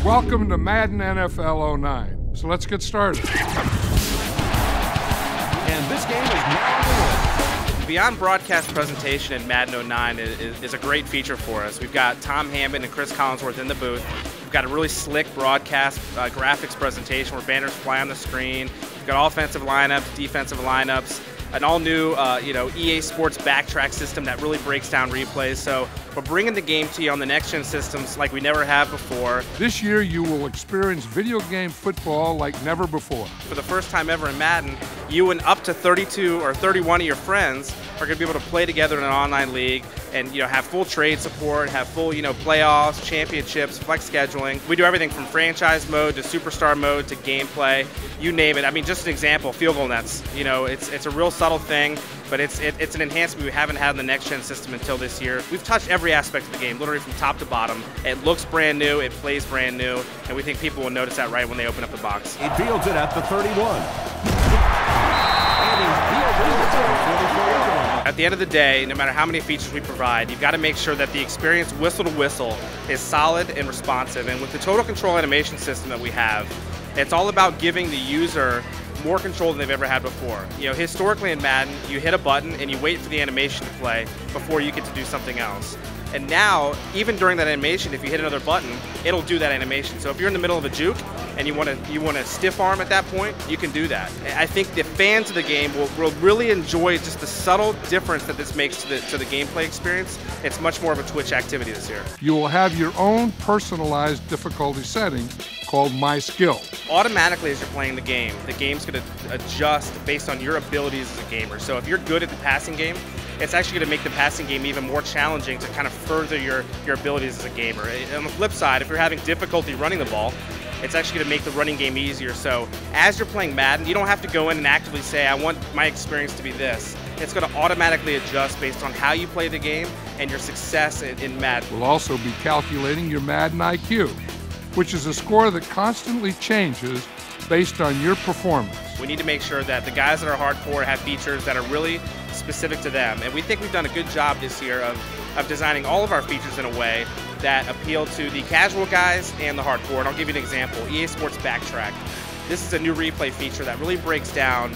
Welcome to Madden NFL 09. So let's get started. And this game is now underway. Beyond broadcast presentation in Madden 09 is a great feature for us. We've got Tom Hammond and Chris Collinsworth in the booth. We've got a really slick broadcast graphics presentation where banners fly on the screen. We've got offensive lineups, defensive lineups, an all-new EA Sports backtrack system that really breaks down replays. So we're bringing the game to you on the next-gen systems like we never have before. This year you will experience video game football like never before. For the first time ever in Madden, you and up to 32 or 31 of your friends are going to be able to play together in an online league and have full trade support, have full playoffs, championships, flex scheduling. We do everything from franchise mode to superstar mode to gameplay, you name it. I mean, just an example, field goal nets. It's a real subtle thing, but it's an enhancement we haven't had in the next-gen system until this year. We've touched every aspect of the game, literally from top to bottom. It looks brand new, it plays brand new, and we think people will notice that right when they open up the box. He fields it at the 31. At the end of the day, no matter how many features we provide, you've got to make sure that the experience whistle to whistle is solid and responsive. And with the total control animation system that we have, it's all about giving the user more control than they've ever had before. Historically in Madden, you hit a button and you wait for the animation to play before you get to do something else. And now, even during that animation, if you hit another button, it'll do that animation. So if you're in the middle of a juke and you want to stiff arm at that point, you can do that. I think the fans of the game will really enjoy just the subtle difference that this makes to the gameplay experience. It's much more of a Twitch activity this year. You will have your own personalized difficulty setting called My Skill. Automatically as you're playing the game's going to adjust based on your abilities as a gamer. So if you're good at the passing game, it's actually going to make the passing game even more challenging to kind of further your abilities as a gamer. On the flip side, if you're having difficulty running the ball, it's actually going to make the running game easier. So as you're playing Madden, you don't have to go in and actively say, I want my experience to be this. It's going to automatically adjust based on how you play the game and your success in Madden. We'll also be calculating your Madden IQ, which is a score that constantly changes based on your performance. We need to make sure that the guys that are hardcore have features that are really specific to them. And we think we've done a good job this year of designing all of our features in a way that appeal to the casual guys and the hardcore. And I'll give you an example, EA Sports Backtrack. This is a new replay feature that really breaks down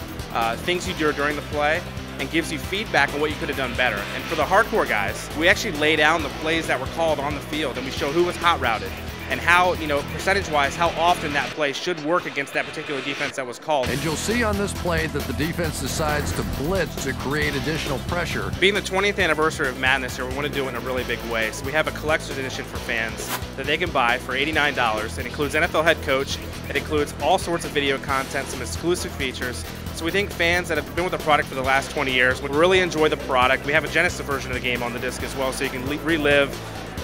things you do during the play and gives you feedback on what you could have done better. And for the hardcore guys, we actually lay down the plays that were called on the field and we show who was hot routed and how, percentage-wise, how often that play should work against that particular defense that was called. And you'll see on this play that the defense decides to blitz to create additional pressure. Being the 20th anniversary of Madden this year, we want to do it in a really big way. So we have a collector's edition for fans that they can buy for $89. It includes NFL head coach. It includes all sorts of video content, some exclusive features. So we think fans that have been with the product for the last 20 years would really enjoy the product. We have a Genesis version of the game on the disc as well, so you can relive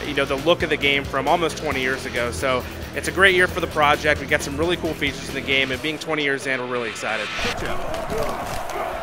the look of the game from almost 20 years ago. So it's a great year for the project. We got some really cool features in the game, and being 20 years in, we're really excited. Good job.